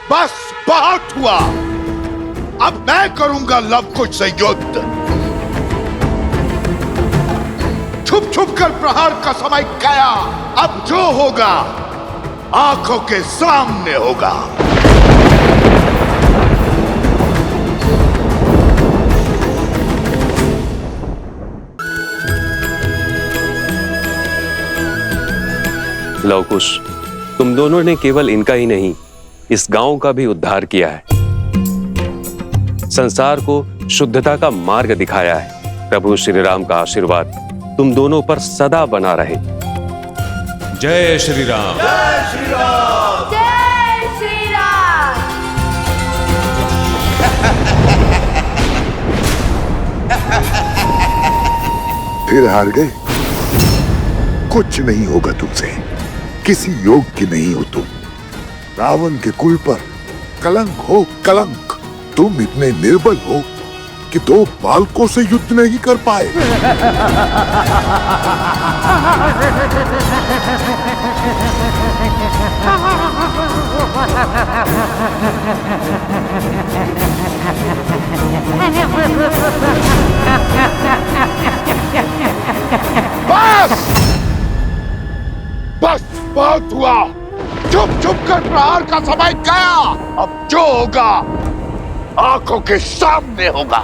बस बहुत हुआ। अब मैं करूंगा लव कुश से युद्ध। छुप छुप कर प्रहार का समय गया। अब जो होगा आंखों के सामने होगा। लव कुश, तुम दोनों ने केवल इनका ही नहीं, इस गांव का भी उद्धार किया है, संसार को शुद्धता का मार्ग दिखाया है। प्रभु श्री राम का आशीर्वाद तुम दोनों पर सदा बना रहे। जय श्री राम। जय श्री राम। जय श्री राम। फिर हार गए। कुछ नहीं होगा तुमसे, किसी योग की नहीं हो तुम। रावण के कुल पर कलंक हो कलंक। तुम इतने निर्बल हो कि 2 बालकों से युद्ध नहीं कर पाए। बस बस बहुत हुआ। चुप चुप कर प्रहार का समय गया। अब जो होगा आंखों के सामने होगा।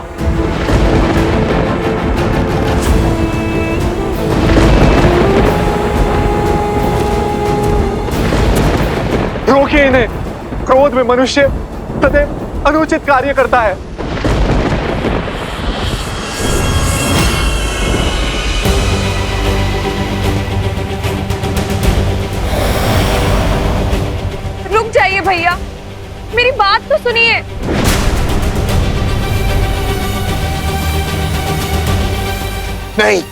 रोकिए इन्हें। क्रोध में मनुष्य सदैव अनुचित कार्य करता है। रुक जाइए भैया, मेरी बात तो सुनिए। नहीं,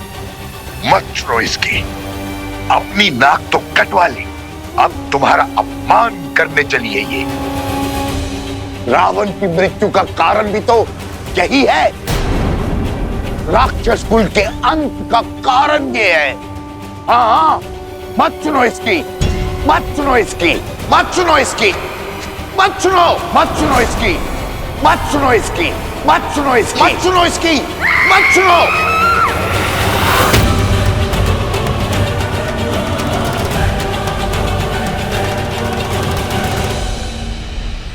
मत छोड़ो इसकी। अपनी नाक तो कटवा ली, अब तुम्हारा अपमान करने चली है ये। रावण की मृत्यु का कारण भी तो यही है। राक्षस कुल के अंत का कारण ये है। हाँ, मत सुनो इसकी, मत सुनो इसकी, मत सुनो इसकी, मत सुनो, मत सुनो इसकी, मत सुनो इसकी, मत सुनो इसकी, मत सुनो इसकी, मत सुनो।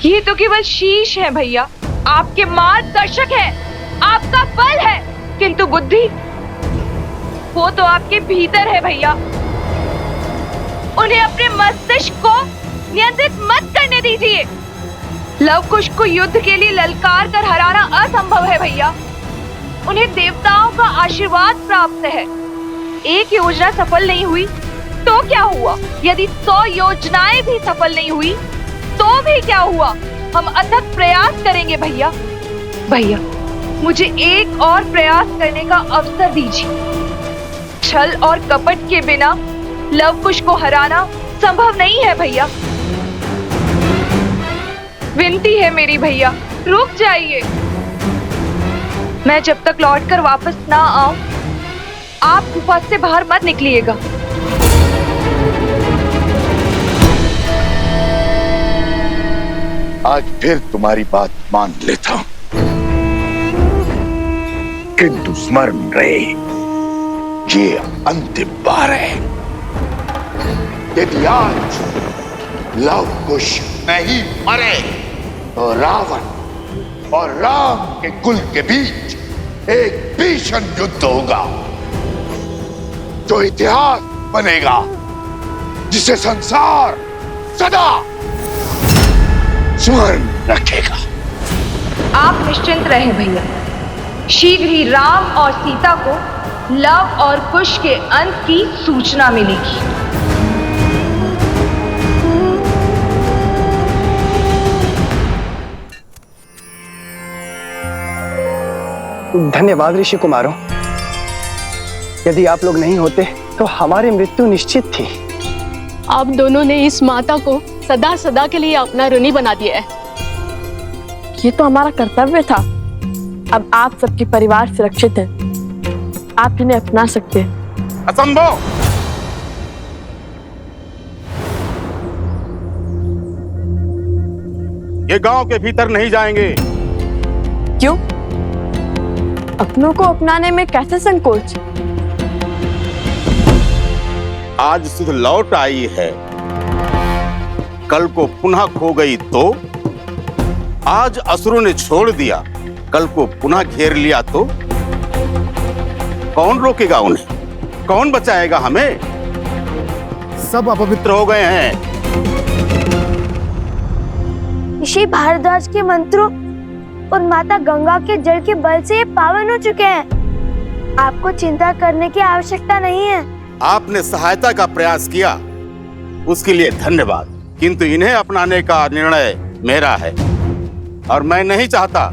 ये तो केवल शीश है भैया, आपके मार्गदर्शक है, आपका बल है, किंतु बुद्धि वो तो आपके भीतर है भैया। उन्हें अपने मस्तिष्क को नियंत्रित मत करने दीजिए। लव कुश को युद्ध के लिए ललकार कर हराना असंभव है भैया। उन्हें देवताओं का आशीर्वाद प्राप्त है। एक योजना सफल नहीं हुई तो क्या हुआ? यदि 100 योजनाएं भी सफल नहीं हुई तो भी क्या हुआ? हम अथक प्रयास करेंगे भैया। भैया, मुझे एक और प्रयास करने का अवसर दीजिए। छल और कपट के बिना लव कुश को हराना संभव नहीं है भैया। विनती है मेरी भैया, रुक जाइए। मैं जब तक लौटकर वापस ना आऊं, आप गुफा से बाहर मत निकलिएगा। आज फिर तुम्हारी बात मान लेता हूं, किंतु स्मरण रहे ये अंतिम बार है। यदि आज लव कुश नहीं मरे तो रावण और राम के कुल के बीच एक भीषण युद्ध होगा जो इतिहास बनेगा, जिसे संसार सदा स्मरण रखेगा। आप निश्चिंत रहे भैया, शीघ्र ही राम और सीता को लव और कुश के अंत की सूचना मिलेगी। धन्यवाद ऋषि कुमारों। यदि आप लोग नहीं होते तो हमारी मृत्यु निश्चित थी। आप दोनों ने इस माता को सदा सदा के लिए अपना ऋणी बना दिया है। ये तो हमारा कर्तव्य था। अब आप सबके परिवार सुरक्षित है, आप इन्हें अपना सकते हैं। असंभव! ये गांव के भीतर नहीं जाएंगे। क्यों? अपनों को अपनाने में कैसे संकोच? आज सुध लौट आई है, कल को पुनः खो गई तो? आज असुरों ने छोड़ दिया, कल को पुनः घेर लिया तो? कौन रोकेगा उन्हें? कौन बचाएगा हमें? सब अपवित्र हो गए हैं। ऋषि भारद्वाज के मंत्रों और माता गंगा के जल के बल से ये पावन हो चुके हैं। आपको चिंता करने की आवश्यकता नहीं है। आपने सहायता का प्रयास किया, उसके लिए धन्यवाद, किंतु इन्हें अपनाने का निर्णय मेरा है और मैं नहीं चाहता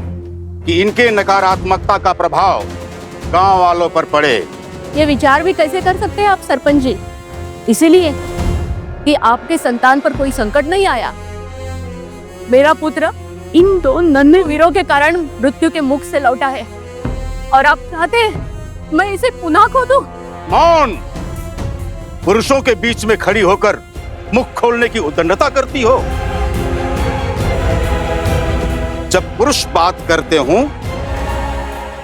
कि इनके नकारात्मकता का प्रभाव गांव वालों पर पड़े। ये विचार भी कैसे कर सकते हैं आप सरपंच जी? इसीलिए कि आपके संतान पर कोई संकट नहीं आया। मेरा पुत्र इन 2 नन्हे वीरों के कारण मृत्यु के मुख से लौटा है और आप चाहते हैं मैं इसे पुनः खो दूं? मौन! पुरुषों के बीच में खड़ी होकर मुख खोलने की उद्दंडता करती हो। जब पुरुष बात करते हों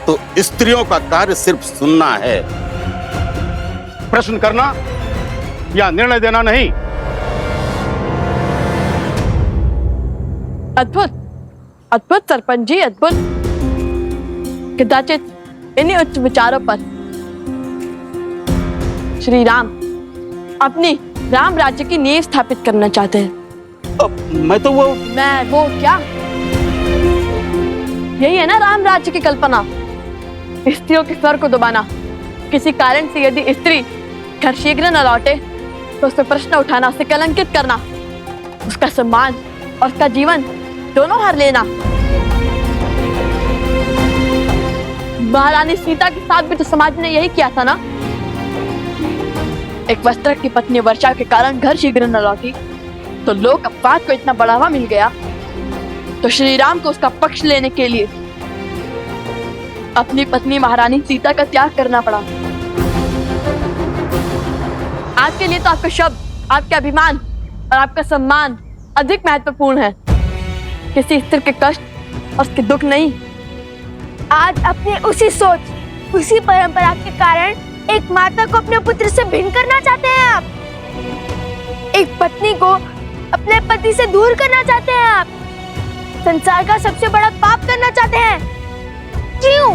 तो स्त्रियों का कार्य सिर्फ सुनना है, प्रश्न करना या निर्णय देना नहीं। अद्भुत, अद्भुत सरपंच जी, अद्भुत। कदाचित इन्हीं उच्च विचारों पर श्री राम अपनी राम राज्य की नींव स्थापित करना चाहते हैं। मैं तो वो क्या? यही है ना राम राज्य की कल्पना। स्त्रियों के स्वर को दबाना। किसी कारण से यदि स्त्री घर शीघ्र न लौटे तो उस पर प्रश्न उठाना, उसे कलंकित करना, उसका सम्मान और उसका जीवन दोनों हर लेना। महारानी सीता के साथ भी तो समाज ने यही किया था ना। एक वस्त्र की पत्नी वर्षा के कारण घर शीघ्र न लौटी तो लोक अपवाद को इतना बढ़ावा मिल गया, तो श्री राम को उसका पक्ष लेने के लिए अपनी पत्नी महारानी सीता का त्याग करना पड़ा। आज के लिए तो आपके शब्द, आपके अभिमान और आपका सम्मान अधिक महत्वपूर्ण है, किसी स्त्री के कष्ट और उसके दुख नहीं। आज अपनी उसी सोच, उसी परंपरा के कारण एक माता को अपने पुत्र से भिन्न करना चाहते हैं आप। एक पत्नी को अपने पति से दूर करना चाहते हैं आप। संसार का सबसे बड़ा पाप करना चाहते हैं। क्यों?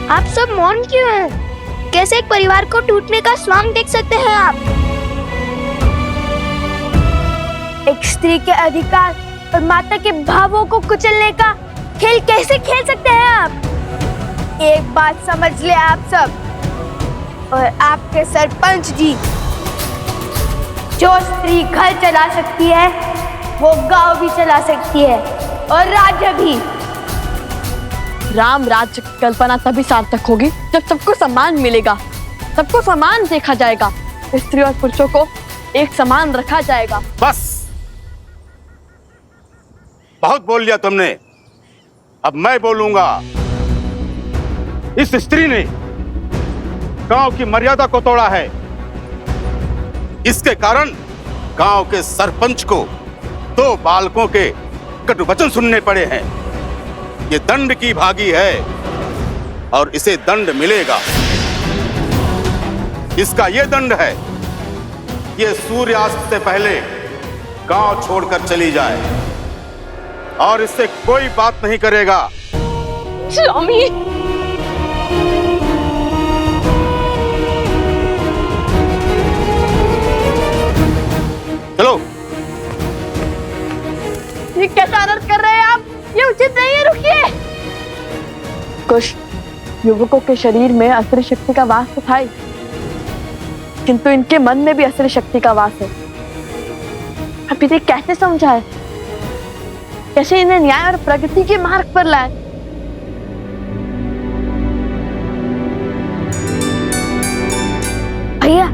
आप सब मौन क्यों हैं? कैसे एक परिवार को टूटने का स्वांग देख सकते हैं आप? एक स्त्री के अधिकार और माता के भावों को कुचलने का खेल कैसे खेल सकते हैं आप? एक बात समझ ले आप सब और आपके सरपंच जी, जो स्त्री घर चला सकती है वो गांव भी चला सकती है और राज्य भी। राम राज्य की कल्पना तभी सार्थक होगी जब सबको सम्मान मिलेगा, सबको समान देखा जाएगा, स्त्री और पुरुषों को एक समान रखा जाएगा। बस, बहुत बोल लिया तुमने, अब मैं बोलूंगा। इस स्त्री ने गांव की मर्यादा को तोड़ा है। इसके कारण गांव के सरपंच को 2 बालकों के कटु वचन सुनने पड़े हैं। ये दंड की भागी है और इसे दंड मिलेगा। इसका ये दंड है, ये सूर्यास्त से पहले गांव छोड़कर चली जाए और इससे कोई बात नहीं करेगा। स्वामी, चलो। ये कैसा अनर्थ कर रहे हैं आप? ये उचित नहीं है, रुकिए। कुछ युवकों के शरीर में असुरी शक्ति का वास तो था ही, किंतु इनके मन में भी असुरी शक्ति का वास है। अब इन्हें कैसे समझाए, कैसे इन्हें न्याय और प्रगति के मार्ग पर लाए? भैया,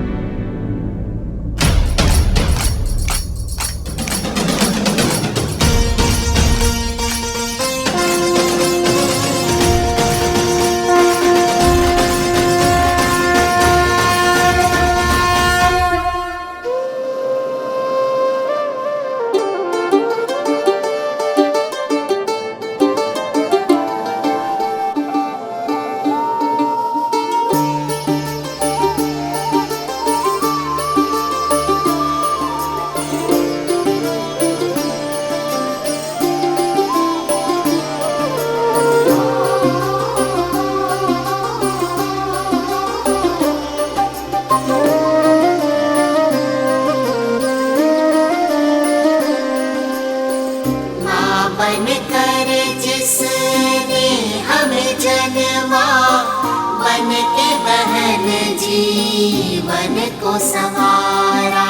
जीवन को संवारा,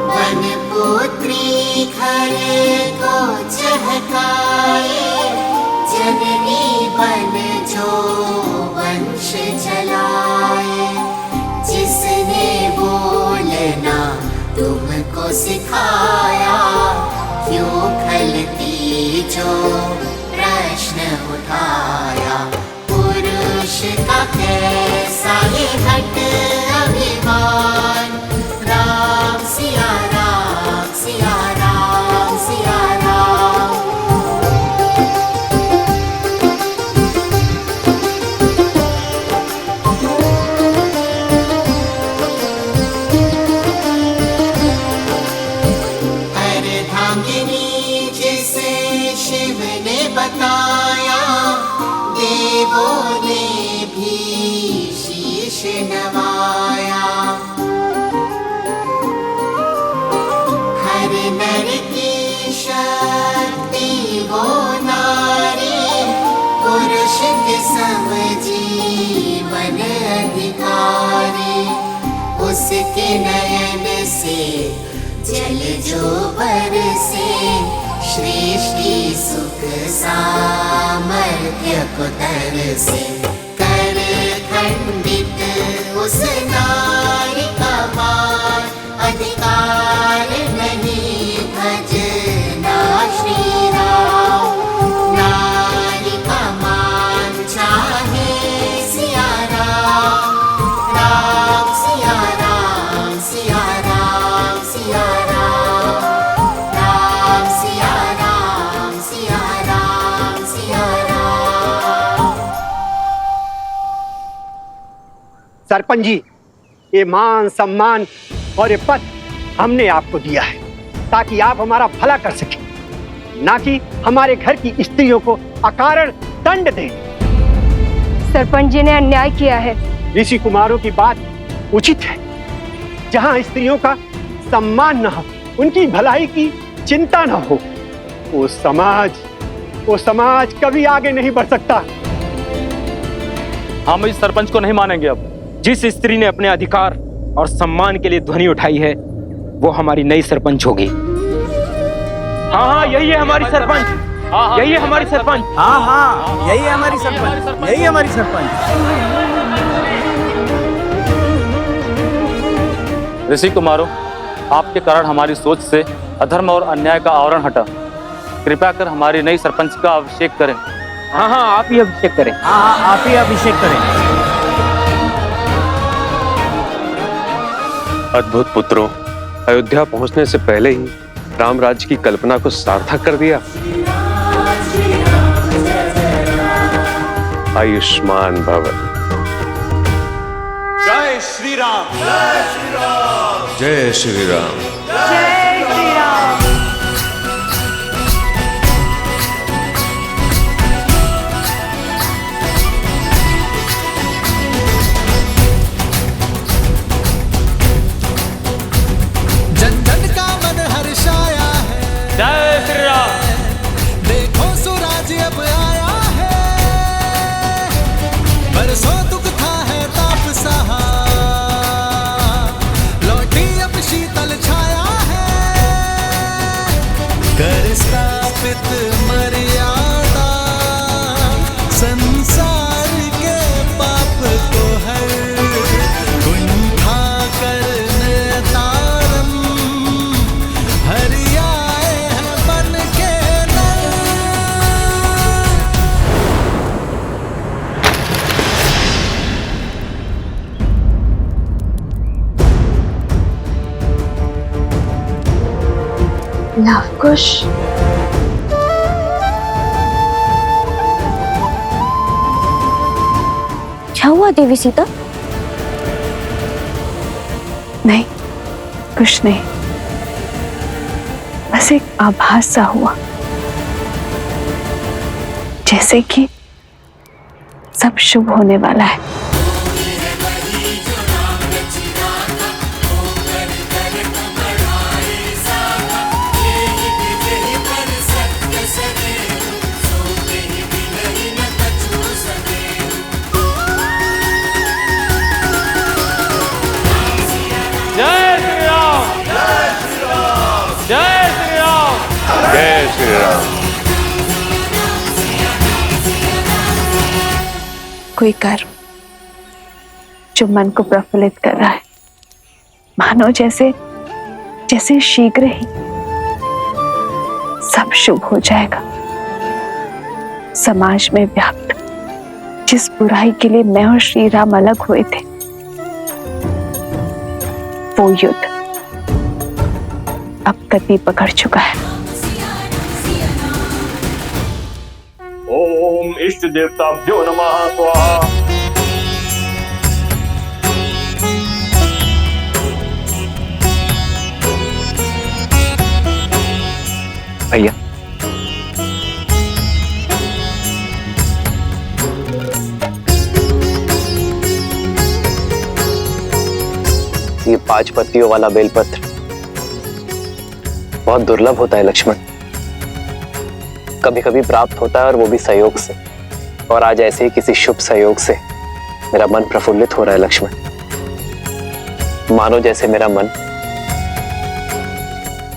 वन पुत्री घर को चहकाए, जननी बन जो वंश चलाए, जिसने बोलना तुमको सिखाया, क्यों खलती जो प्रश्न उठाया, पुरुष का कैसा ये हट अभिमान, राम सिया राम सिया राम सिया राम। अर्धांगिनी जिसे शिव ने बताया, देवों ने भी शीश नवाया, हर नर की शक्ति वो नारी, पुरुष के सम जीवन अधिकारी, उसके नयन से जल जो बरसे, सृष्टि सुख सामर्थ्य को तरसे कर खंडित उस नारी का मान, अधिकार नहीं भजना श्री राम। नारी का मान चाहे सिया राम, राम सिया राम, सिया राम सिया राम, राम सिया राम, सिया राम सिया राम। सरपंच जी, ये मान सम्मान और ये पद हमने आपको दिया है ताकि आप हमारा भला कर सकें, ना कि हमारे घर की स्त्रियों को अकारण दंड दें। सरपंच जी ने अन्याय किया है। ऋषि कुमारों की बात उचित है। जहां स्त्रियों का सम्मान न हो, उनकी भलाई की चिंता न हो, वो समाज कभी आगे नहीं बढ़ सकता। हम इस सरपंच को नहीं मानेंगे। अब जिस स्त्री ने अपने अधिकार और सम्मान के लिए ध्वनि उठाई है, वो हमारी नई सरपंच होगी। हाँ, यही है हमारी सरपंच, यही है हमारी सरपंच। हाँ, यही है हमारी सरपंच, यही हमारी सरपंच। ऋषि कुमारों, आपके कारण हमारी सोच से अधर्म और अन्याय का आवरण हटा। कृपया कर हमारी नई सरपंच का अभिषेक करें। हाँ, आप ही अभिषेक करें। हाँ, आप ही अभिषेक करें। अद्भुत पुत्रों, अयोध्या पहुंचने से पहले ही राम राज्य की कल्पना को सार्थक कर दिया। आयुष्मान भव। जय श्री राम, जय श्री राम, जय श्री राम। जय श्री राम। जन जन का मन हर्षाया है, जय श्री राम। देखो सुराज अब आया है, बरसों दुख था है ताप सहा, लौटी अब शीतल छाया है, कर स्थापित मर्यादा, संसार के पाप को हर गुंठा करने तारम, हरियाए हैं बन के नर। लवकुश, क्या हुआ देवी सीता? नहीं, कुछ नहीं, बस एक आभास सा हुआ, जैसे कि सब शुभ होने वाला है। जय श्री राम। कोई कर्म जो मन को प्रफुल्लित कर रहा है, मानो जैसे जैसे शीघ्र ही सब शुभ हो जाएगा। समाज में व्याप्त जिस बुराई के लिए मैं और श्री राम अलग हुए थे, वो युद्ध अब गति पकड़ चुका है। ओम इष्ट देवताभ्यो नमः स्वाहा। भैया, ये 5 पत्तियों वाला बेलपत्र बहुत दुर्लभ होता है लक्ष्मण। कभी कभी प्राप्त होता है और वो भी सहयोग से, और आज ऐसे ही किसी शुभ सहयोग से मेरा मन प्रफुल्लित हो रहा है लक्ष्मण। मानो जैसे मेरा मन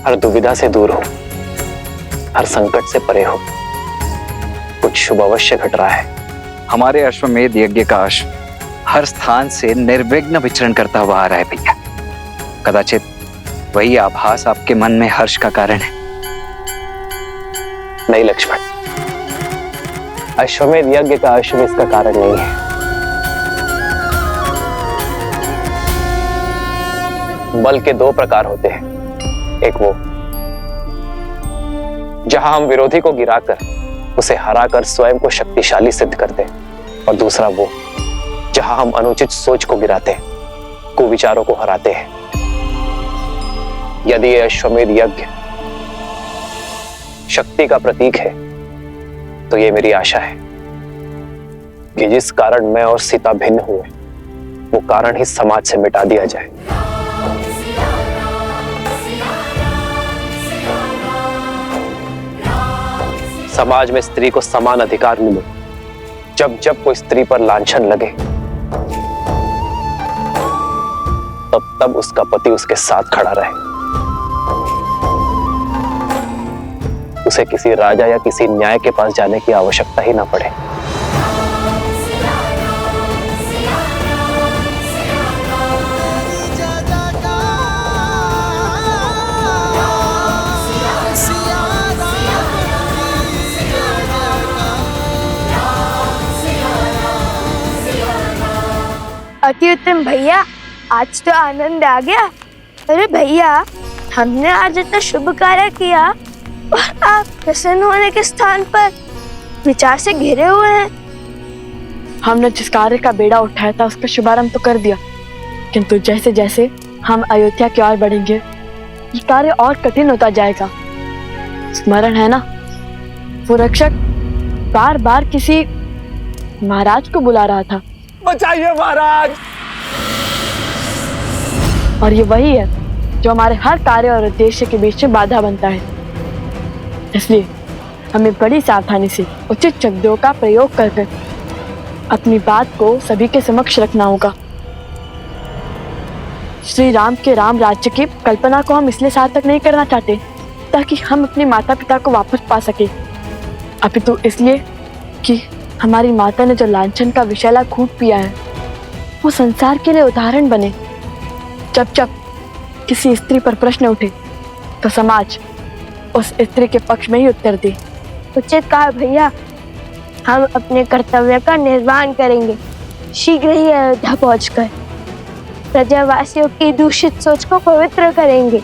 हर दुविधा से दूर हो, हर संकट से परे हो। कुछ शुभ अवश्य घट रहा है। हमारे अश्वमेध यज्ञ का अश्व हर स्थान से निर्विघ्न विचरण करता हुआ आ रहा है भैया। कदाचित वही आभास आपके मन में हर्ष का कारण है। नहीं लक्ष्मण, अश्वमेध यज्ञ का अश्व इसका कारण नहीं है। बल के दो प्रकार होते हैं। एक वो जहां हम विरोधी को गिराकर उसे हराकर स्वयं को शक्तिशाली सिद्ध करते हैं, और दूसरा वो जहां हम अनुचित सोच को गिराते हैं, कुविचारों को हराते हैं। यदि यह अश्वमेध यज्ञ शक्ति का प्रतीक है तो ये मेरी आशा है कि जिस कारण मैं और सीता भिन्न हुए वो कारण ही समाज से मिटा दिया जाए। समाज में स्त्री को समान अधिकार मिले। जब जब कोई स्त्री पर लांछन लगे तब तब उसका पति उसके साथ खड़ा रहे। उसे किसी राजा या किसी न्याय के पास जाने की आवश्यकता ही ना पड़े। अति उत्तम भैया, आज तो आनंद आ गया। अरे भैया, हमने आज इतना शुभ कार्य किया और आप प्रसन्न होने के स्थान पर विचार से घिरे हुए हैं। हमने जिस कार्य का बेड़ा उठाया था उसका शुभारंभ तो कर दिया, किंतु जैसे जैसे हम अयोध्या की ओर बढ़ेंगे ये कार्य और कठिन होता जाएगा। स्मरण है ना, वो रक्षक बार बार किसी महाराज को बुला रहा था। बचाइए महाराज। और ये वही है जो हमारे हर कार्य और उद्देश्य के बीच में बाधा बनता है। इसलिए हमें बड़ी सावधानी से उचित शब्दों का प्रयोग कर अपनी बात को सभी के समक्ष रखना होगा। श्री राम के राम राज्य की कल्पना को हम इसलिए सार्थक नहीं करना चाहते ताकि हम अपने माता पिता को वापस पा सके, अपितु इसलिए कि हमारी माता ने जो लांछन का विषैला घूंट पिया है वो संसार के लिए उदाहरण बने। जब जब किसी स्त्री पर प्रश्न उठे तो समाज उस स्त्री के पक्ष में ही उत्तर दे। उचित कहा भैया, हम अपने कर्तव्य का निर्वहन करेंगे। शीघ्र ही अयोध्या पहुंचकर प्रजावासियों की दूषित सोच को पवित्र करेंगे।